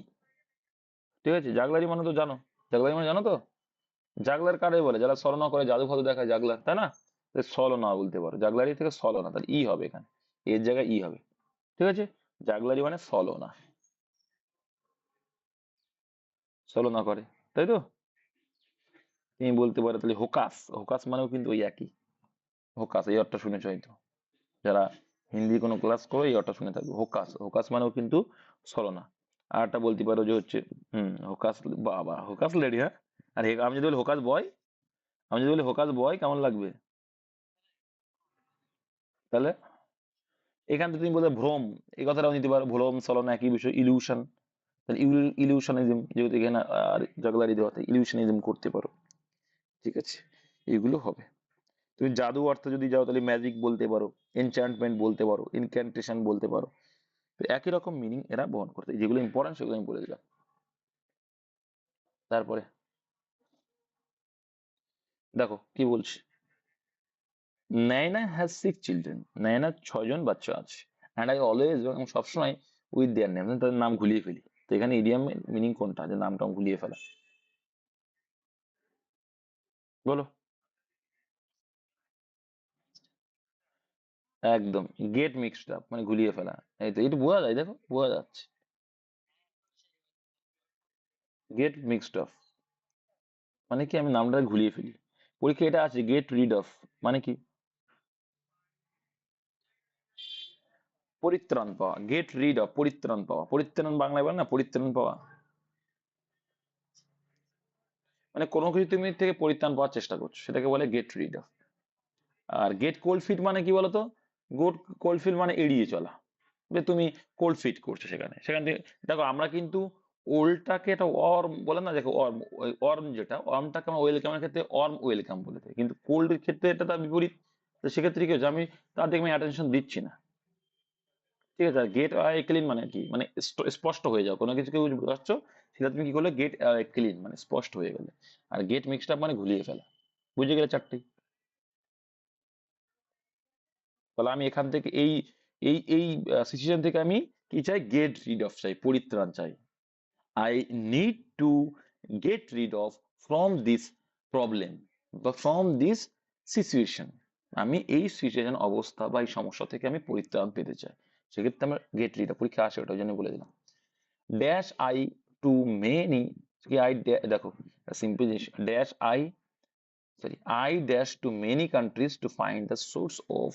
ঠিক আছে, জাগলারি মানে তো জানো, জাগলারি মানে জানো তো, জাগলার কারে বলে, যারা ছলনা করে, জাদু ফাদু দেখায়, জাগলার, তাই না? তো ছলনা বলতে পারো, জাগলারি থেকে ছলনা, তাহলে ই হবে এখানে, এর জায়গায় ই হবে। ঠিক আছে, জাগলারি মানে ছলনা, ছলনা করে, তাই তো। তুমি বলতে পারো তাহলে হোকাস, হোকাস মানেও কিন্তু ওই একই, হোকাস এই অর্থ শুনেছো হয়তো, যারা হিন্দি কোনো ক্লাস করো এই অর্থ শুনে থাকবে, হোকাস, হোকাস মানেও কিন্তু ছলনা। আর একটা বলতে পারো যে হচ্ছে, হোকাস, বাবা হোকাস লেডি, হ্যাঁ। আর আমি যদি বলি হোকাস বয়, আমি যদি বলি হোকাস বয়, কেমন লাগবে? তাহলে এখান থেকে তুমি বলতে ভ্রম, এই কথাটাও নিতে পারো, ভ্রম ছলনা একই বিষয়, ইলিউশন, তাহলে ইলিউশনিজম, যেহেতু এখানে জাগলারি দেওয়া, ইলিউশনিজম করতে পারো। ঠিক আছে, এগুলো হবে। তুমি জাদু অর্থে যদি যাও তাহলে ম্যাজিক বলতে পারো, এনচ্যান্টমেন্ট বলতে পারো, ইনক্যান্টেশন বলতে পারো। তো একই রকম মিনিং এরা বহন করতে, যেগুলো ইম্পর্টেন্ট সেগুলো আমি বলে দিলাম। তারপরে দেখো কি বলছি, নায়না হ্যাজ 6 চিলড্রেন, নায়নার 6 জন বাচ্চা আছে, অ্যান্ড আই অলওয়েজ, এবং সবসময়, উইথ দেয়ার নেম, তাদের নাম ঘুলিয়ে ফেলি। তো এখানে ইডিয়াম মিনিং কোনটা, যে নামটা ঘুলিয়ে ফেলা, বলো। একদম, গেট মিক্সড আপ মানে ঘুলিয়ে ফেলা। এই তো, এটা বোঝা যায়, দেখো বোঝা যাচ্ছে, গেট মিক্সড অফ মানে কি, আমি নামটা ঘুলিয়ে ফেলি। পরীক্ষা এটা আছে, গেট রিড অফ মানে কি, পরিত্রাণ পাওয়া, গেট রিড অফ পরিত্রাণ পাওয়া, পরিত্রাণ বাংলায় বলে না, পরিত্রাণ পাওয়া, মানে কোনো কিছু তুমি থেকে পরিত্রাণ পাওয়ার চেষ্টা করছো, সেটাকে বলে গেট রিড অফ। আর গেট কোল্ড ফিট মানে কি বলতো, গোট কোল্ড ফিট মানে এড়িয়ে চলা, যে তুমি কোল্ড ফিট করছো সেখানে, সেখান থেকে। দেখো আমরা কিন্তু ওল্ডটাকে একটা অর্ম বলে না, দেখো অর্ম, ওই অর্ম যেটা, অর্মটাকে আমরা ওয়েলকামের ক্ষেত্রে অর্ম ওয়েলকাম বলে থাকি, কিন্তু কোল্ডের ক্ষেত্রে এটা তার বিপরীত। তো সেক্ষেত্রে কি হচ্ছে, আমি তার দিকে আমি অ্যাটেনশন দিচ্ছি না। ঠিক আছে, গেট ক্লিন মানে কি, মানে স্পষ্ট হয়ে যাও, কোনো কিছু কেউ বুঝাচ্ছ, সেটা তুমি কি করলে, গেট ক্লিন মানে স্পষ্ট হয়ে গেলে। আর গেট মিক্সড আপ মানে ঘুলিয়ে ফেলা। বুঝে গেলে চারটেই। তাহলে আমি এখান থেকে এই সিচুয়েশন থেকে আমি কি চাই, গেট রিড অফ চাই, পরিত্রাণ চাই। I need to get rid of from this problem বা ফ্রম দিস সিচুয়েশন। আমি এই সিচুয়েশন, অবস্থা বা এই সমস্যা থেকে আমি পরিত্রাণ পেতে চাই। সেক্ষেত্রে আমার গেট রিড, পরীক্ষা আসে ওটা, ওই জন্য বলে দিলাম। ড্যাশ আই টু মেনি, কি আই, দেখো সিম্পল জিনিস, dash I, sorry, I dash to many countries to find the source of.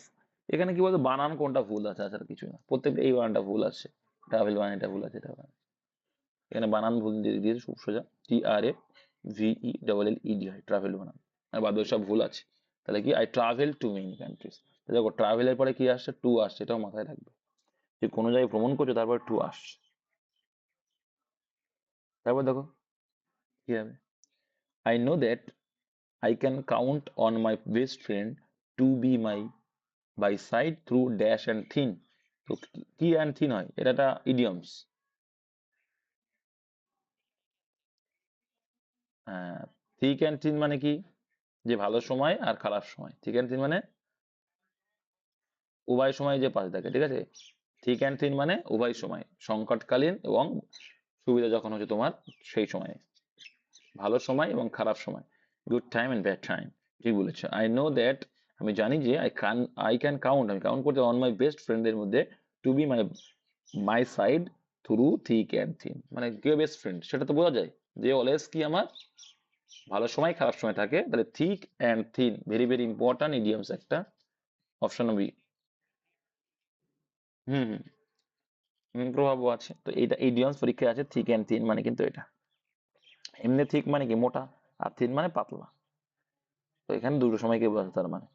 এখানে কি বলতো, বানান কোনটা ভুল আছে, আচ্ছা কিছু না, প্রত্যেকটা এই বানানটা ভুল আছে, ট্রাভেল বানানটা ভুল আছে, এটা এখানে বানান ভুল দিয়ে দিয়েছে, খুব সোজা, TRAVELLED হয়, ট্রাভেল বানান, আর বাদ বাকি সব ভুল আছে। তাহলে কি, I travel to many countries, দেখো ট্রাভেলের পরে কি আসছে, টু আসছে, এটাও মাথায় রাখবে, যে কোনো জায়গায় ভ্রমণ করছো তারপরে টু আসছে। তারপর দেখো কি হবে, I know that I can count on my best friend to be my by side through dash and thin. তো কি অ্যান্ড থিন হয়, এটা একটা ইডিয়মস। হ্যাঁ, থিক অ্যান্ড থিন মানে কি, যে ভালো সময় আর খারাপ সময়, থিক অ্যান্ড থিন মানে উভয় সময় যে পাশে থাকে, ঠিক আছে। থিক অ্যান্ড থিন মানে উভয় সময়, সংকটকালীন এবং সুবিধা যখন হচ্ছে তোমার, সেই সময়ে, ভালো সময় এবং খারাপ সময়, good time and bad time. ঠিক বলেছো, আই নো দ্যাট, আমি জানি যে আই ক্যান কাউন্ট, আমি কাউন্ট করতে অন মাই বেস্ট ফ্রেন্ডের মধ্যে, to be my my side through thick and thin, মানে কে বেস্ট ফ্রেন্ড সেটা তো বোঝা যায়, যে অলওয়েজ কি আমার ভালো সময় খারাপ সময় থাকে, তাহলে thick and thin very very important idioms একটা, অপশন বি। হুম হুম প্রভাবও আছে, তো এইটা ইডিয়মস পরীক্ষায় আছে, থিক অ্যান্ড থিন মানে কিন্তু এটা। এমনি থিক মানে কি, মোটা, আর থিন মানে পাতলা। তো এখানে দুটো সময়কে বোঝাচ্ছে তার মানে।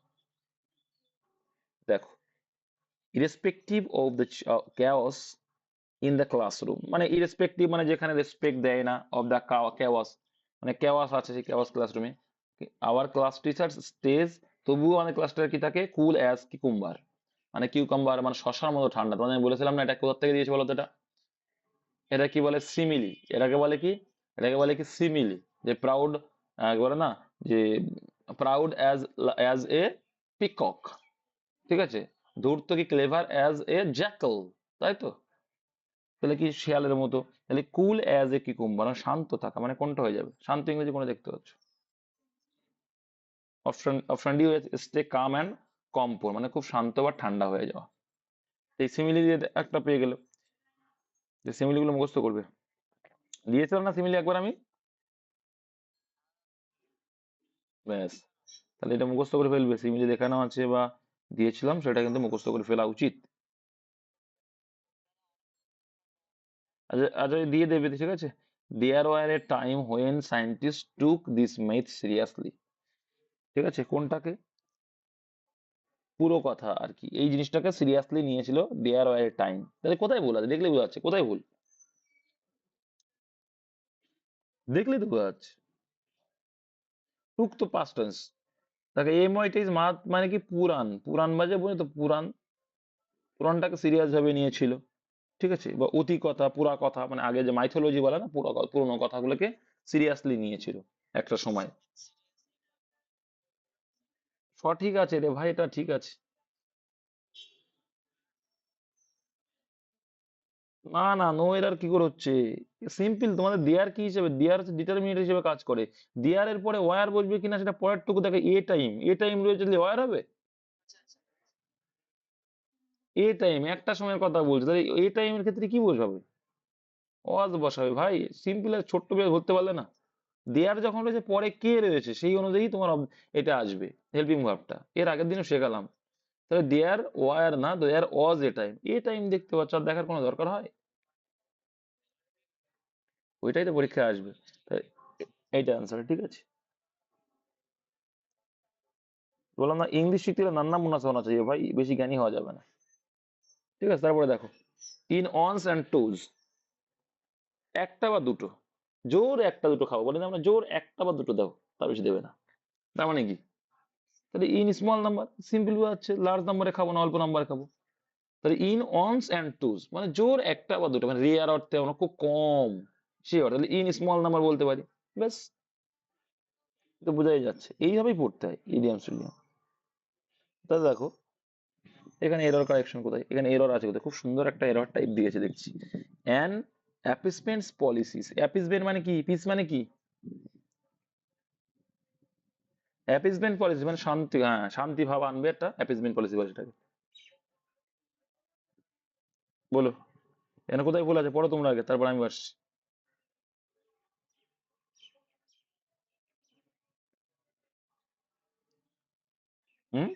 দেখো, irrespective of the chaos in the classroom, মানে ইরেসপেক্টিভ মানে যেখানে রেসপেক্ট দেয় না, অফ দ্য chaos, মানে chaos আছে সেই chaos ক্লাসরুমে, আওয়ার ক্লাস টিচার স্টেজ, তবুও আমাদের ক্লাসটা কি থাকে, কুল অ্যাজ কিউকাম্বার, মানে কিউকাম্বার মানে শশার মতো ঠান্ডা। তোমাদের আমি বলেছিলাম না, এটা কোথা থেকে দিয়েছে বলো তো, এটা, এটা কি বলে, সিমিলি, এটাকে বলে কি, এটাকে বলে কি সিমিলি, যে প্রাউড, বলে না, যে proud as as a peacock, ঠিক আছে, ধূর্ত কি ক্লেভার অ্যাজ এ জ্যাকল, তাই তো? তাহলে কি শিয়ালের মতো। তাহলে কুল অ্যাজ এ কিকুম্বার, মানে শান্ত থাকা, মানে কোনটা হয়ে যাবে? শান্ত ইংরেজি কোনটা দেখতে পাচ্ছ? অপশন অপশন ডি হয়ে স্টে কাম অ্যান্ড কম্পোজ, মানে খুব শান্ত বা ঠান্ডা হয়ে যাওয়া। এই সিমিলি দিয়ে একটা পেয়ে গেল, যে সিমিলি গুলো মুখস্থ করবে। দিয়েছিলাম না সিমিলি একবার আমি? ব্যাস, তাহলে এটা মুখস্থ করে ফেলবে, সিমিলি দেখানো আছে বা দিয়েছিলাম সেটা কিন্তু মুখস্থ করে ফেলা উচিত। আচ্ছা আচ্ছা, দিয়ে দেবে, ঠিক আছে। There were a time when scientist took this math seriously, ঠিক আছে, কোনটাকে? পুরো কথা আর কি, এই জিনিসটাকে সিরিয়াসলি নিয়েছিল দেয়ার ওয়ার এ টাইম। তাহলে কোথায় ভুল আছে? দেখলে বোঝা যাচ্ছে কোথায় ভুল, দেখলেই তো বোঝা যাচ্ছে। টুক তো পাস্ট টেন্স, তাকে এম ওয়াই টি মাত মানে কি পুরাণ, পুরাণ বাজে বলে তো পুরাণ, পুরাণটাকে সিরিয়াস ভাবে নিয়েছিল, ঠিক আছে। বা অতি কথা, পুরা কথা, মানে আগে যে মাইথোলজি বলে না, পুরোনো কথাগুলোকে সিরিয়াসলি নিয়েছিল একটা সময়। সঠিক আছে রে ভাই, এটা ঠিক আছে। না না, নো এরার কি করে হচ্ছে? সিম্পল, তোমাদের দেয়ার কি হিসেবে, দেয়ার হচ্ছে ডিটারমিনেন্ট হিসেবে কাজ করে। দেয়ার এর পরে ওয়ার বসবে কিনা সেটা পরের টুকু দেখে। এ টাইম, এ টাইম রয়েছে, ওয়ার হবে? এ টাইম একটা সময়ের কথা বলছে, তাহলে এ টাইমের ক্ষেত্রে কি বোঝাবে? ওয়াজ বসাবে ভাই, সিম্পল ছোট্ট বেশ ধরতে পারলে না। দেয়ার যখন রয়েছে পরে কে রয়েছে সেই অনুযায়ী তোমার এটা আসবে, হেল্পিং ভার্বটা। এর আগের দিনও শেখালাম। তাহলে দেয়ার ওয়ার না, দেয়ার ওয়াজ এ টাইম, এ টাইম দেখতে পাচ্ছ, আর দেখার কোনো দরকার হয়? ওইটাই তো পরীক্ষায় আসবে। তাই এইটা অ্যান্সার, ঠিক আছে। বললাম না, ইংলিশ শিখতে গেলে নান্না মুন্না শোনা চাই ভাই, বেশি জ্ঞানী হওয়া যাবে না, ঠিক আছে। তারপরে দেখো, ইন অনস অ্যান্ড টুজ, একটা বা দুটো, জোর একটা দুটো খাবো বলে, আমরা জোর একটা বা দুটো দাও, তার বেশি দেবে না। তার মানে কি? তাহলে ইন স্মল নাম্বার, সিম্পল আছে, লার্জ নাম্বারে খাবো না, অল্প নাম্বারে খাবো। তাহলে ইন অনস অ্যান্ড টুজ মানে জোর একটা বা দুটো, মানে রেয়ার অর্থে আমরা খুব কম, সে অর্থে। তাহলে ইন স্মল নাম্বার বলতে পারি, ব্যাস। তো বোঝাই যাচ্ছে, এইভাবেই পড়তে হয় ইডিয়াম সিডিয়াম। তাহলে দেখো, এখানে এরর কারেকশন কোথায়, এখানে এরর আছে কোথায়? খুব সুন্দর একটা এরর টাইপ দিয়েছে দেখছি। অ্যান অ্যাপিসমেন্টস পলিসিস, অ্যাপিসমেন্ট মানে কি, পিস মানে কি? অ্যাপিসমেন্ট পলিসি মানে শান্তি, হ্যাঁ শান্তি ভাব আনবে, একটা অ্যাপিসমেন্ট পলিসি বলে সেটাকে। বলো, এখানে কোথায় ভুল আছে? পড়ো তোমরা আগে, তারপর আমি আসছি। হুম,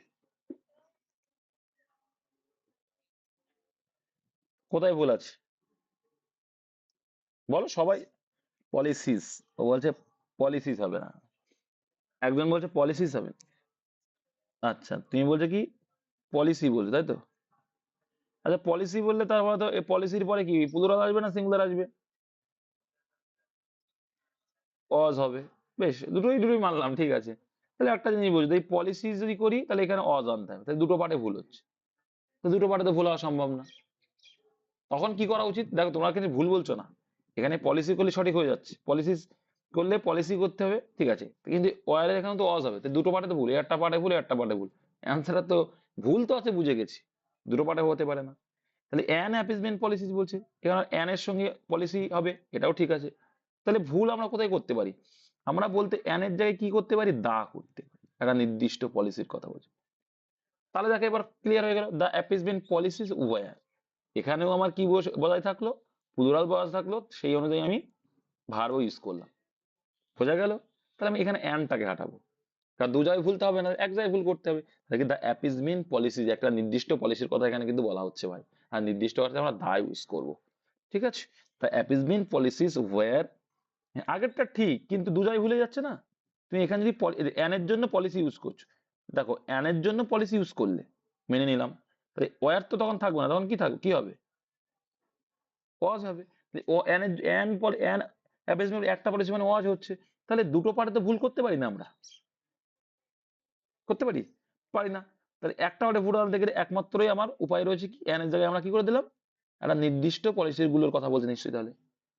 কোথায় ভুল আছে বলো সবাই। পলিসিস, ও বলছে পলিসিস হবে না, একজন বলছে পলিসিস হবে। আচ্ছা, তুমি বলছো কি পলিসি বলছো, তাই তো? আচ্ছা, পলিসি বললে তারপরে তো পলিসির পরে কি প্লুরাল আসবে না সিঙ্গুলার আসবে? অজ হবে। বেশ, দুটোই দুটোই মানলাম, ঠিক আছে। তাহলে একটা জিনিস বুঝতে, এই পলিসি যদি করি তাহলে এখানে অজ আনতে হবে, তাহলে দুটো পার্টে ভুল হচ্ছে। তো দুটো পার্টে তো ভুল হওয়া সম্ভব না। তখন কি করা উচিত? দেখো, তোমরা কিন্তু ভুল বলছো না, এখানে পলিসি করলে সঠিক হয়ে যাচ্ছে। পলিসি করলে পলিসি করতে হবে, ঠিক আছে, কিন্তু ওয়ারের এখানে তো অজ হবে, তো দুটো পার্টে তো ভুল, একটা পার্টে ভুল একটা পার্টে ভুল। অ্যান্সারটা তো ভুল তো আছে, বুঝে গেছি, দুটো পার্টে হতে পারে না। তাহলে অ্যান অ্যাপিসমেন্ট পলিসিস বলছে, এখানে অ্যান এর সঙ্গে পলিসি হবে, এটাও ঠিক আছে। তাহলে ভুল আমরা কোথায় করতে পারি? আমরা বলতে অ্যান এর জায়গায় কি করতে পারি? দা করতে পারি, একটা নির্দিষ্ট পলিসির কথা বলছি। তাহলে দেখো এবার ক্লিয়ার হয়ে গেল, দ্য অ্যাপিসমেন্ট পলিসিস ওয়্যার। এখানেও আমার কি বজায় থাকলো? প্লুরাল বজায় থাকলো, সেই অনুযায়ী আমি ভার্বও ইউজ করলাম, বোঝা গেল? তাহলে আমি এখানে অ্যানটাকে হাঁটাবো, কারণ দু জায়গায় ভুলতে হবে না, এক জায়গায় ভুল করতে হবে। তাহলে দ্য অ্যাপিসমেন্ট পলিসিস, একটা নির্দিষ্ট পলিসির কথা এখানে কিন্তু বলা হচ্ছে ভাই, আর নির্দিষ্ট অর্থে আমরা দা ইউজ করবো, ঠিক আছে। তা অ্যাপিসমেন্ট পলিসিস ওয়্যার, আগেরটা ঠিক কিন্তু দু জায়গায় ভুলে যাচ্ছে না। তুমি এখানে যদি অ্যানের জন্য পলিসি ইউজ করছো, দেখো অ্যানের জন্য পলিসি ইউজ করলে মেনে নিলাম, তাহলে ওয়্যার তো তখন থাকবে না, তখন কি থাকবে, কি হবে? ওয়াজ হবে। ও অ্যান অ্যান অ্যাপিসমেন্ট একটা পলিসি মানে ওয়াজ হচ্ছে। তাহলে দুটো পার্টে তো ভুল করতে পারি না আমরা? করতে পারি? পারি না। তাহলে একটা পার্টে ভুল আনতে গেলে একমাত্রই আমার উপায় রয়েছে কি, অ্যানের জায়গায় আমরা কি করে দিলাম, একটা নির্দিষ্ট পলিসির গুলোর কথা বলছে নিশ্চয়ই। তাহলে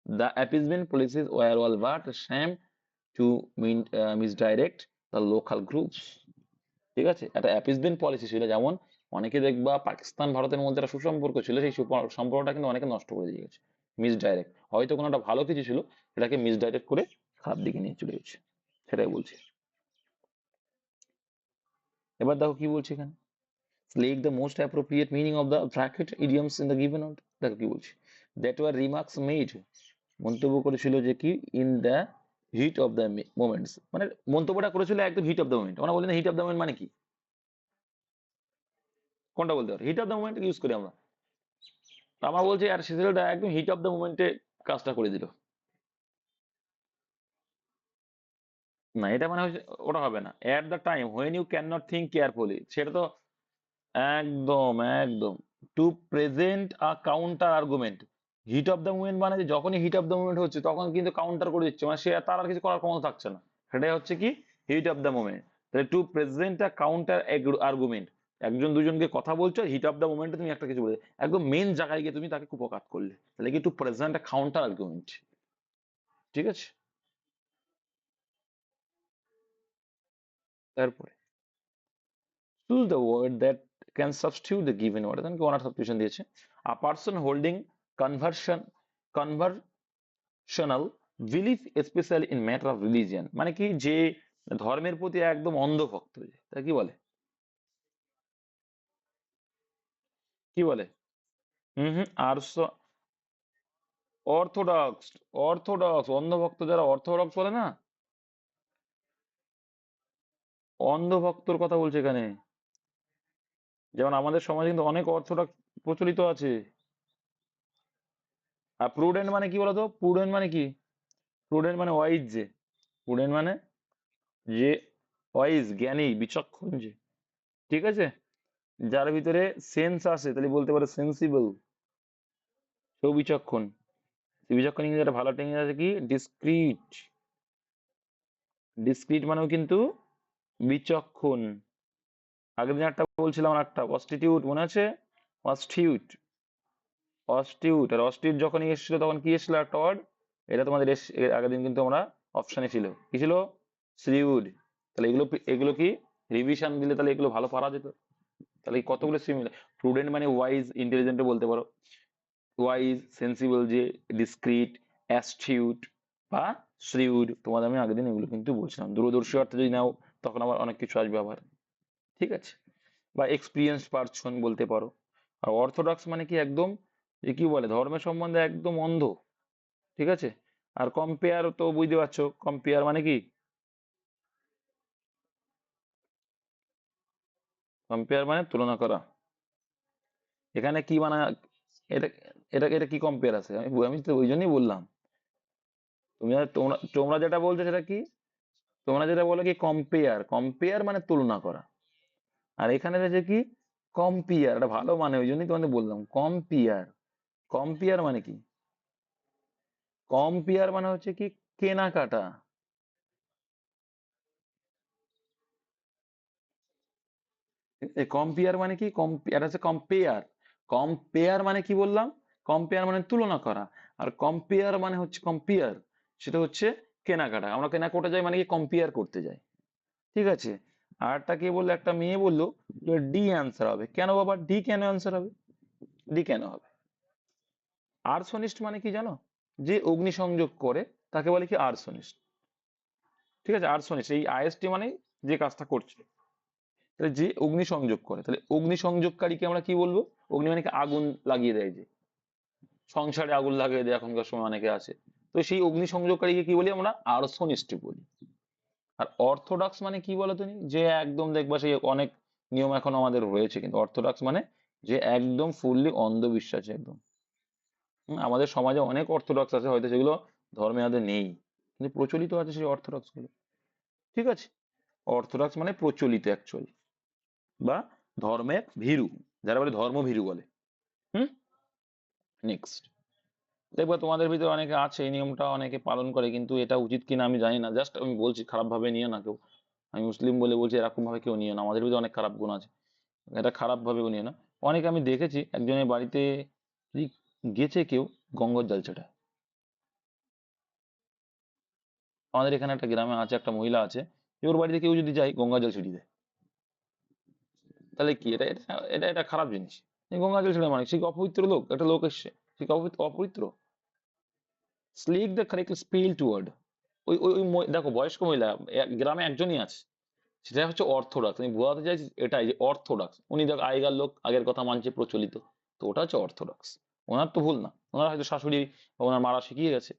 the appeasement policies were all but sham to misdirect the local groups, ঠিক আছে। একটা অ্যাপিসমেন্ট পলিসি ছিল, যেমন অনেকে দেখবা পাকিস্তান ভারতের মধ্যে একটা সুসম্পর্ক ছিল, সেই সম্পর্কটা কিন্তু অনেকে নষ্ট করে দিয়ে গেছে, মিসডাইরেক্ট, হয়তো কোনো একটা ভালো কিছু ছিল সেটাকে মিসডাইরেক্ট করে খারাপ দিকে নিয়ে চলে গেছে, সেটাই বলছি। এবার দেখো কি বলছে এখানে, select the most appropriate meaning of the bracket idioms in the given order। দেখো কি বলছে, that were remarks made, মন্তব্য করেছিল যে কি, in the hit of the moments, মানে মন্তব্যটা করেছিল একদম হিট অফ দ্য মোমেন্ট। আমরা বলি না হিট অফ দ্য মোমেন্ট মানে কি, কোনটা বলতে পারো, hit of the moment use করি আমরা। তো আমরা বলছি আর সেটা একদম হিট অফ দ্য মোমেন্টে কাজটা করে দিল। না, এটা মানে হচ্ছে, ওটা হবে না, at the time when you can not think carefully, সেটা তো একদম একদম, to present a counter argument. Heat of the movement মানে যে যখনই হিট অফ দ্য মুভমেন্ট হচ্ছে তখন কিন্তু কাউন্টার করে দিচ্ছে, মানে সে তার আর কিছু করার ক্ষমতা থাকছে না, সেটাই হচ্ছে কি হিট অফ দ্য মুভমেন্ট। তাহলে two present a counter argument, একজন দুজনকে কথা বলছো, হিট অফ দ্য মুভমেন্টে তুমি একটা কিছু বলে একদম মেন জায়গায় গিয়ে তুমি তাকে কুপকাত করলে, তাহলে কি two present a counter argument. ঠিক আছে, তারপরে choose the word that can substitute the given word, then কি ওনার সাবস্টিটিউশন দিয়েছে, a person holding conversion conversational belief especially in matter of religion, মানে কি যে ধর্মের প্রতি একদম অন্ধভক্ত, তা কি বলে, কি বলে, হুম হুম, আরস, অর্থোডক্স, অর্থোডক্স অন্ধভক্ত, যারা অর্থোডক্স বলে না, অন্ধভক্তর কথা বলছে এখানে। যেমন আমাদের সমাজে কিন্তু অনেক অর্থোডক্স প্রচলিত আছে। আর প্রুডেন্ট মানে কি বলতো, প্রুডেন্ট মানে কি, প্রুডেন্ট মানে ওয়াইজ, যে প্রুডেন্ট মানে যে ওয়াইজ, জ্ঞানী, বিচক্ষণ যে, ঠিক আছে, যার ভিতরে সেন্স আছে, তাহলে বলতে পারে সেন্সিবল, সেও বিচক্ষণ। বিচক্ষণ ইংরেজি একটা ভালো একটা ইংরেজি আছে কি, ডিসক্রিট, ডিসক্রিট মানেও কিন্তু বিচক্ষণ। আগের দিন একটা বলছিলাম, আর একটা অস্টিটিউট মনে আছে, অস্টিউট, অস্টিউট, আর অস্টিউট যখন এসেছিল তখন কি এসেছিল একটা ওয়ার্ড, এটা তোমাদের এর আগের দিন কিন্তু আমরা অপশনে ছিল, কি ছিল, শ্রিউড। তাহলে এগুলো এগুলো কি রিভিশন দিলে তাহলে এগুলো ভালো পারা যেত। তাহলে এই কতগুলো সিমিলার, প্রুডেন্ট মানে ওয়াইজ, ইন্টেলিজেন্ট বলতে পারো, ওয়াইজ, সেন্সিবল যে, ডিসক্রিট, অ্যাস্টিউট বা শ্রিউড, তোমাদের আমি আগের দিন এগুলো কিন্তু বলছিলাম। দূরদর্শী অর্থে যদি নাও তখন আবার অনেক কিছু আসবে আবার, ঠিক আছে, বা এক্সপিরিয়েন্স পারসন বলতে পারো। আর অর্থোডক্স মানে কি একদম, যে কি বলে ধর্মের সম্বন্ধে একদম অন্ধ, ঠিক আছে। আর কম্পেয়ার তো বুঝতে পারছো, কম্পেয়ার মানে কি, কম্পেয়ার মানে তুলনা করা। এখানে কি মানে, এটা এটা এটা কি কম্পেয়ার আছে, আমি আমি তো ওই জন্যই বললাম। তোমরা তোমরা যেটা বলছো সেটা কি, তোমরা যেটা বলো কি কম্পেয়ার, কম্পেয়ার মানে তুলনা করা, আর এখানে রয়েছে কি কম্পিয়ার, এটা ভালো মানে, ওই জন্যই তোমাদের বললাম কম্পিয়ার। কম্পিয়ার মানে কি, কম্পিয়ার মানে হচ্ছে কি কেনাকাটা। কম্পিয়ার মানে কি, কম্পিয়ার হচ্ছে কম্পেয়ার, কম্পেয়ার মানে কি বললাম, কম্পেয়ার মানে তুলনা করা, আর কম্পেয়ার মানে হচ্ছে কম্পিয়ার, সেটা হচ্ছে কেনাকাটা। আমরা কেনাকাটা যাই মানে কি কম্পেয়ার করতে যাই, ঠিক আছে। আরটা কে বললো, একটা মেয়ে বললো যে ডি অ্যান্সার হবে, কেন বাবা ডি কেন অ্যান্সার হবে, ডি কেন হবে। আর্সনিস্ট মানে কি জানো, যে অগ্নিসংযোগ করে তাকে বলে কি আর্সনিস্ট, ঠিক আছে। আর্সনিস্ট এই আইএসটি মানে যে কাজটা করছে, তাহলে যে অগ্নিসংযোগ করে, তাহলে অগ্নিসংযোগকারীকে আমরা কি বলবো, অগ্নি মানে কি আগুন লাগিয়ে দেয়, যে সংসারে আগুন লাগিয়ে দেয় এখনকার সময় অনেকে আছে, তো সেই অগ্নিসংযোগকারীকে কি বলি আমরা, আর্সনিস্ট বলি। আর অর্থোডক্স মানে কি বলো তুমি, যে একদম দেখবা সেই অনেক নিয়ম এখন আমাদের রয়েছে, কিন্তু অর্থোডক্স মানে যে একদম ফুললি অন্ধবিশ্বাসী একদম। আমাদের সমাজে অনেক অর্থোডক্স আছে, হয়তো সেগুলো ধর্মে আমাদের নেই, কিন্তু প্রচলিত আছে সেই অর্থোডক্স গুলো, ঠিক আছে। অর্থোডক্স মানে প্রচলিত অ্যাকচুয়ালি, বা ধর্মের ভীরু, যারা বলে ধর্ম ভীরু বলে। হুম, নেক্সট দেখবো তোমাদের ভিতরে অনেকে আছে এই নিয়মটা অনেকে পালন করে, কিন্তু এটা উচিত কিনা আমি জানি না, জাস্ট আমি বলছি, খারাপ ভাবে নিও না কেউ, আমি মুসলিম বলে বলছি এরকম ভাবে কেউ নিও না, আমাদের ভিতরে অনেক খারাপ গুণ আছে, এটা খারাপ ভাবে নিও না। অনেকে আমি দেখেছি একজনের বাড়িতে যদি গেছে কেউ গঙ্গার জল ছেটায়, আমাদের এখানে একটা গ্রামে আছে, একটা মহিলা আছে, যে ওর বাড়িতে কেউ যদি যায় গঙ্গা জল ছিটিয়ে দেয়, তাহলে কি এটা এটা এটা এটা খারাপ জিনিস? এই গঙ্গা জল ছেড়ে মানে সে কি অপবিত্র লোক? একটা লোক এসছে, সে কি অপবিত্র অপবিত্র? Slick the correct spell toward, দেখো বয়স্ক মহিলা গ্রামে একজনই আছে, সেটা হচ্ছে অর্থোডক্স। আমি বোঝাতে চাইছি এটাই, যে অর্থোডক্স উনি দেখো আগেকার লোক, আগের কথা মানছে, প্রচলিত। তো ওটা হচ্ছে অর্থোডক্স। ওনার তো ভুল না, ওনার হয়তো শাশুড়ি বা ওনার মারা শিখিয়ে গেছে।